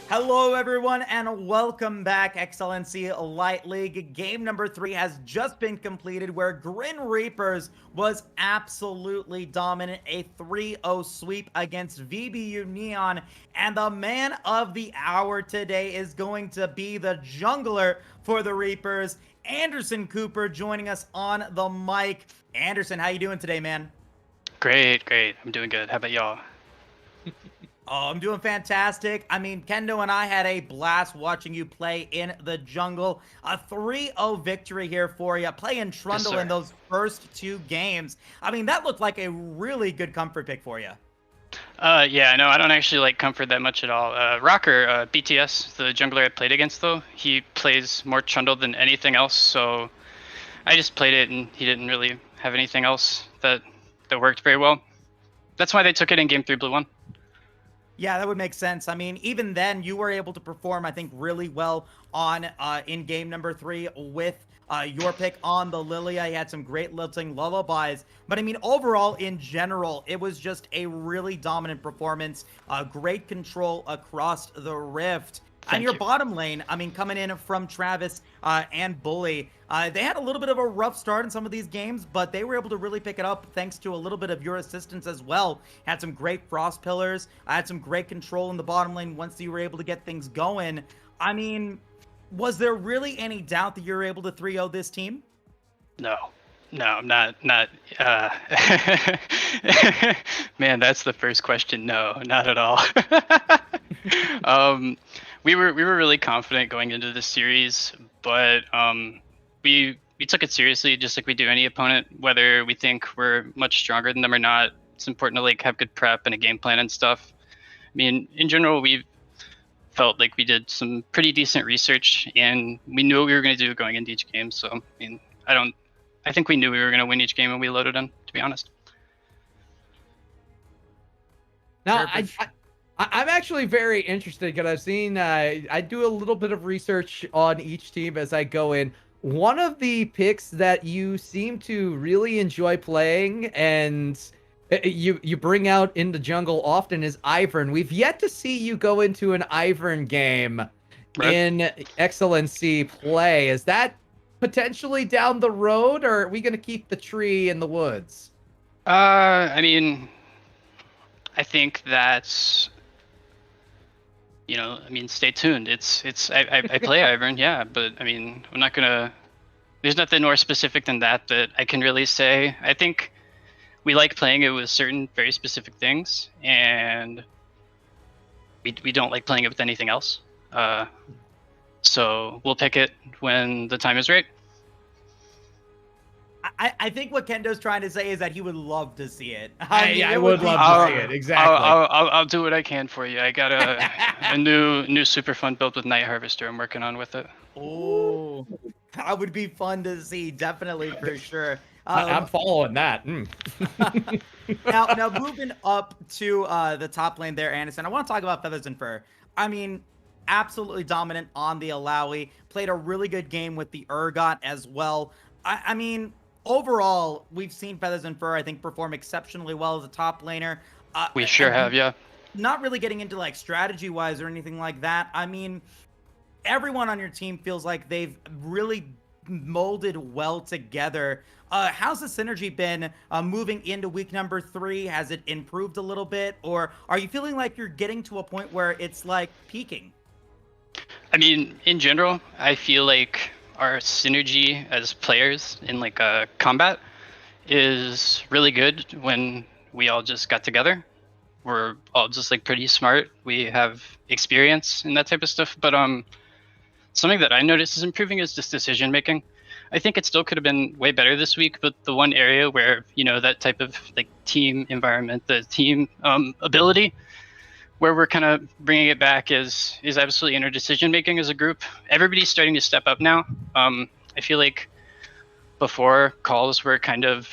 Hello, everyone, and welcome back. Excellency Light League game number 3 has just been completed, where Grin Reapers was absolutely dominant. A 3-0 sweep against VBU Neon, and the man of the hour today is going to be the jungler for the Reapers, Anderson Cooper, joining us on the mic. Anderson, how you doing today, man? Great, great. I'm doing good. How about y'all? Oh, I'm doing fantastic. I mean, Kendo and I had a blast watching you play in the jungle. A 3-0 victory here for you, playing Yes, Trundle in sir. those first 2 games. I mean, that looked like a really good comfort pick for you. Yeah, no, I don't actually like Comfort that much at all. Rocker, BTS, the jungler I played against, though, he plays more Trundle than anything else, so I just played it, and he didn't really have anything else that worked very well. That's why they took it in Game 3 Blue 1. Yeah, that would make sense. I mean, even then, you were able to perform, I think, really well on in game number 3 with your pick on the Lilia. You had some great lilting lullabies, but I mean, overall, in general, it was just a really dominant performance. Great control across the Rift. And Thank your you. bottom lane, I mean, coming in from Travis and Bully, they had a little bit of a rough start in some of these games, but they were able to really pick it up thanks to a little bit of your assistance as well. Had some great frost pillars, had some great control in the bottom lane once you were able to get things going. I mean, was there really any doubt that you were able to 3-0 this team? No, no, not. Man, that's the first question. No, not at all. um, we were really confident going into the series, but we took it seriously, just like we do any opponent, whether we think we're much stronger than them or not. It's important to like have good prep and a game plan and stuff. I mean, in general, we felt like we did some pretty decent research, and we knew what we were going to do going into each game. So, I mean, I think we knew we were going to win each game when we loaded in, to be honest. Now, Sure, for I, I I'm actually very interested because I've seen I do a little bit of research on each team as I go in. One of the picks that you seem to really enjoy playing and you bring out in the jungle often is Ivern. We've yet to see you go into an Ivern game Right? in Excellency play. Is that potentially down the road, or are we going to keep the tree in the woods? I mean, I think that's I mean, stay tuned. I play Ivern, yeah, but I mean, I'm not gonna. There's nothing more specific than that I can really say. I think we like playing it with certain very specific things, and we don't like playing it with anything else. So we'll pick it when the time is right. I think what Kendo's trying to say is that he would love to see it. I mean, I it would would be love to see I'll it. great. Exactly. I'll do what I can for you. I got a new super fun build with Night Harvester. I'm working on with it. Oh, that would be fun to see, definitely for sure. I'm following that. Now moving up to the top lane there, Anderson. I want to talk about Feathers and Fur. I mean, absolutely dominant on the Alawi. Played a really good game with the Urgot as well. I mean, overall, we've seen Feathers and Fur, I think, perform exceptionally well as a top laner. We sure have, yeah. Not really getting into like strategy wise or anything like that. I mean, everyone on your team feels like they've really molded well together. How's the synergy been moving into week number 3? Has it improved a little bit, or are you feeling like you're getting to a point where it's like peaking? I mean, in general, I feel like our synergy as players in like combat is really good when we all just got together. We're all just like pretty smart. We have experience and that type of stuff. But something that I noticed is improving is just decision making. I think it still could have been way better this week, but the one area where that type of like team environment, the team ability, where we're kind of bringing it back is absolutely in our decision making as a group. Everybody's starting to step up now. I feel like before calls were kind of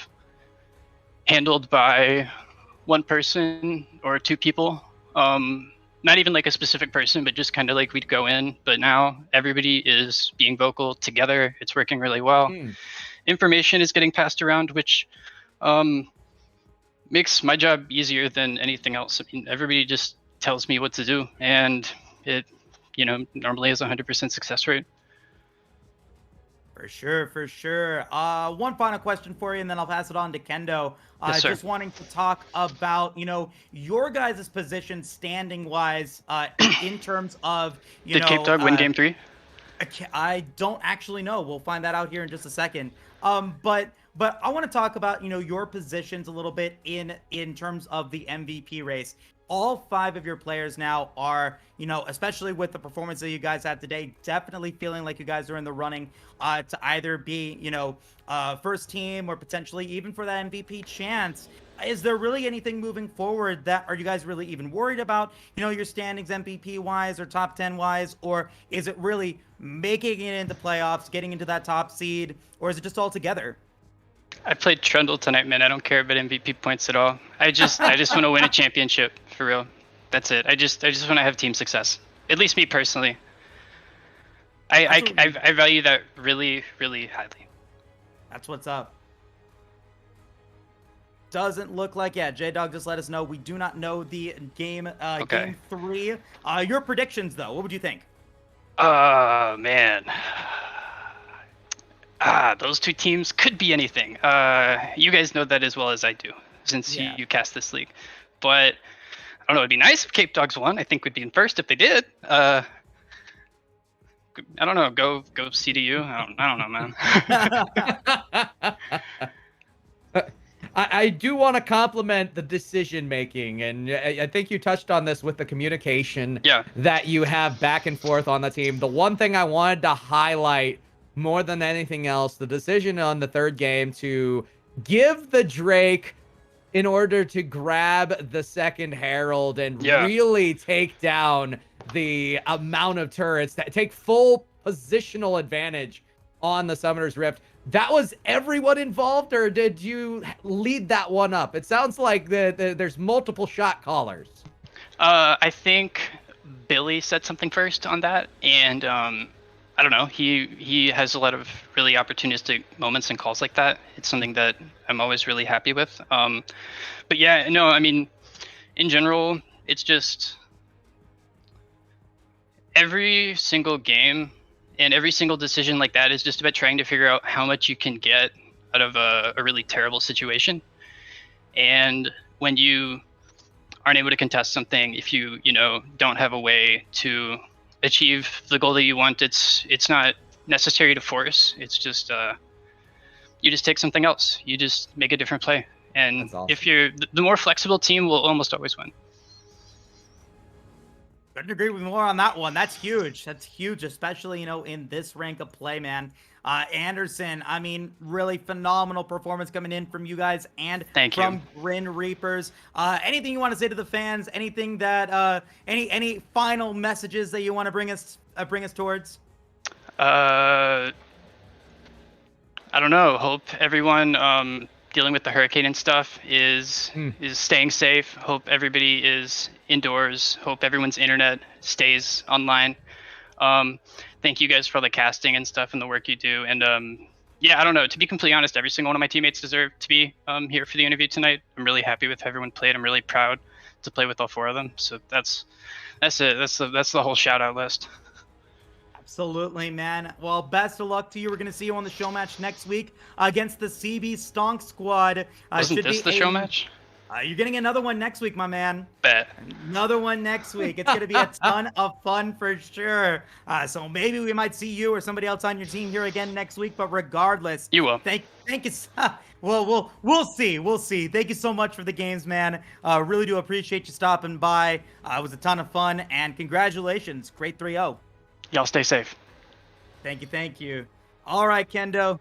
handled by one person or two people. Not even like a specific person, but just kind of like we'd go in. But now everybody is being vocal together. It's working really well. Hmm. Information is getting passed around, which um, makes my job easier than anything else. I mean, everybody just tells me what to do, and it normally has a 100% success rate. For sure, for sure. One final question for you, and then I'll pass it on to Kendo. Yes, sir. Just wanting to talk about, your guys' position standing wise, in terms of, Did Cape Dog win game 3? I don't actually know. We'll find that out here in just a second. But I want to talk about, your positions a little bit in terms of the MVP race. All 5 of your players now are, especially with the performance that you guys had today, definitely feeling like you guys are in the running to either be, first team or potentially even for that MVP chance. Is there really anything moving forward that are you guys really even worried about, your standings MVP wise or top 10 wise, or is it really making it into playoffs, getting into that top seed, or is it just all together? I played Trundle tonight, man. I don't care about MVP points at all. I just want to win a championship for real. That's it. I just want to have team success. At least me personally. I value that really, really highly. That's what's up. Doesn't look like, yeah, J-Dog just let us know. We do not know the game, Okay. game 3. Your predictions, though, what would you think? Oh, man. Those 2 teams could be anything. You guys know that as well as I do, since Yeah. you cast this league. But I don't know. It'd be nice if Cape Dogs won. I think we'd be in first if they did. I don't know. Go CDU. I don't know, man. I do want to compliment the decision making, and I think you touched on this with the communication that you have back and forth on the team. The one thing I wanted to highlight more than anything else, the decision on the 3rd game to give the Drake in order to grab the 2nd Herald and really take down the amount of turrets that take full positional advantage on the Summoner's Rift. That was everyone involved, or did you lead that one up? It sounds like there's multiple shot callers. I think Billy said something first on that, and I don't know. He has a lot of really opportunistic moments and calls like that. It's something that I'm always really happy with. But yeah, no, I mean, in general, it's just every single game and every single decision like that is just about trying to figure out how much you can get out of a really terrible situation. And when you aren't able to contest something, if you don't have a way to achieve the goal that you want, it's not necessary to force. It's just you just take something else. You just make a different play, and That's awesome. if you're the more flexible team, will almost always win. Couldn't agree with more on that one. That's huge. That's huge, especially, in this rank of play, man. Anderson, I mean, really phenomenal performance coming in from you guys and Thank you. from Grin Reapers. Anything you want to say to the fans? Anything that any final messages that you want to bring us towards? I don't know. Hope everyone dealing with the hurricane and stuff is staying safe. Hope everybody is indoors. Hope everyone's internet stays online. Thank you guys for all the casting and stuff and the work you do. And yeah, I don't know. To be completely honest, every single one of my teammates deserve to be here for the interview tonight. I'm really happy with how everyone played. I'm really proud to play with all 4 of them. So that's it. That's the whole shout out list. Absolutely, man. Well, best of luck to you. We're going to see you on the show match next week against the CB Stonk Squad. Wasn't this the show match? You're getting another one next week, my man. Bet. Another one next week. It's going to be a ton of fun for sure. So maybe we might see you or somebody else on your team here again next week. But regardless, you will. Thank you. Well, we'll see. We'll see. Thank you so much for the games, man. Really do appreciate you stopping by. It was a ton of fun, and congratulations. Great 3-0. Y'all stay safe. Thank you. All right, Kendo.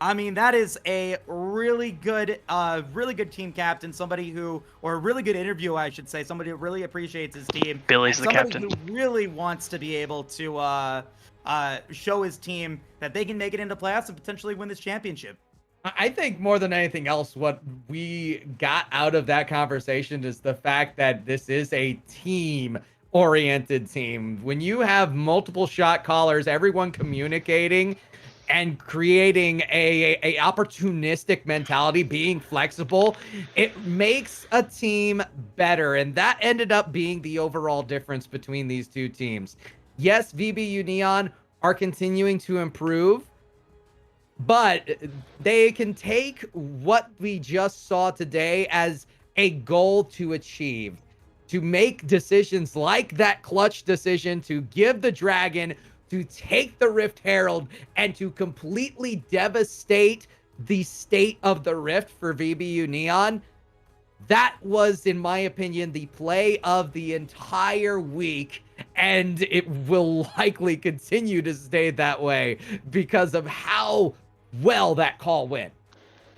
I mean, that is a really good team captain, or a really good interview, I should say. Somebody who really appreciates his team. Billy's the captain. Somebody who really wants to be able to show his team that they can make it into playoffs and potentially win this championship. I think more than anything else, what we got out of that conversation is the fact that this is a team-oriented team. When you have multiple shot callers, everyone communicating and creating a opportunistic mentality, being flexible, it makes a team better. And that ended up being the overall difference between these 2 teams. Yes, VBU Neon are continuing to improve, but they can take what we just saw today as a goal to achieve, to make decisions like that clutch decision to give the dragon, to take the Rift Herald, and to completely devastate the state of the Rift for VBU Neon. That was, in my opinion, the play of the entire week, and it will likely continue to stay that way because of how well that call went.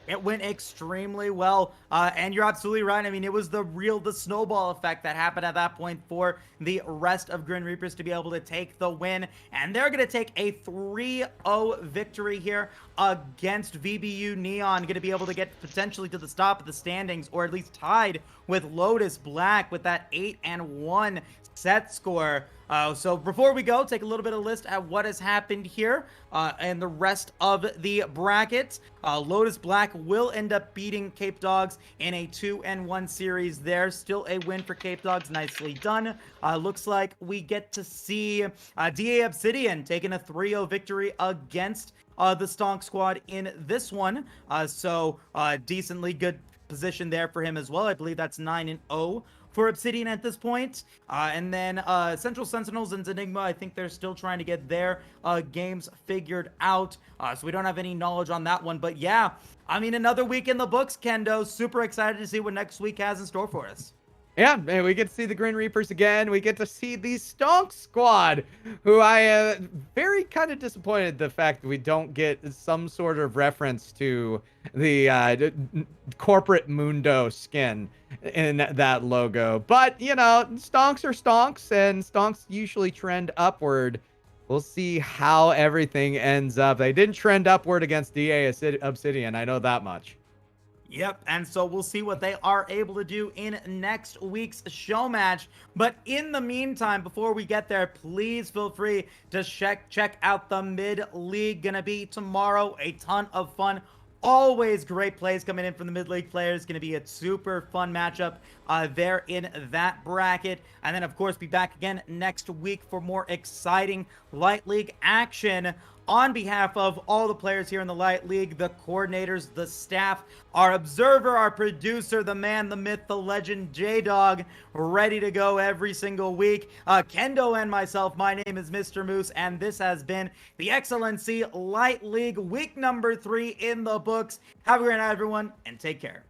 It went extremely well, and you're absolutely right. I mean, it was the snowball effect that happened at that point for the rest of Grin Reapers to be able to take the win, and they're going to take a 3-0 victory here against VBU Neon, going to be able to get potentially to the top of the standings, or at least tied with Lotus Black with that 8-1 set score. So before we go, take a little bit of list at what has happened here and the rest of the brackets. Lotus Black will end up beating Cape Dogs in a 2-1 series there. Still a win for Cape Dogs. Nicely done. Looks like we get to see DA Obsidian taking a 3-0 victory against the Stonk Squad in this one. So decently good position there for him as well. I believe that's 9-0 for Obsidian at this point. And then Central Sentinels and Enigma, I think they're still trying to get their games figured out. So we don't have any knowledge on that one. But yeah, I mean, another week in the books, Kendo. Super excited to see what next week has in store for us. Yeah, man, we get to see the Grin Reapers again. We get to see the Stonk Squad, who I am very kind of disappointed the fact that we don't get some sort of reference to the corporate Mundo skin in that logo. But, you know, stonks are stonks, and stonks usually trend upward. We'll see how everything ends up. They didn't trend upward against DA Obsidian, I know that much. Yep, and so we'll see what they are able to do in next week's show match. But in the meantime, before we get there, please feel free to check out the mid-league. Gonna be tomorrow, a ton of fun. Always great plays coming in from the mid-league players. Going to be a super fun matchup there in that bracket. And then, of course, be back again next week for more exciting Light League action. On behalf of all the players here in the Light League, the coordinators, the staff, our observer, our producer, the man, the myth, the legend, J-Dog, ready to go every single week. Kendo and myself, my name is Mr. Moose, and this has been the Excellency Light League, week number 3 in the books. Have a great night, everyone, and take care.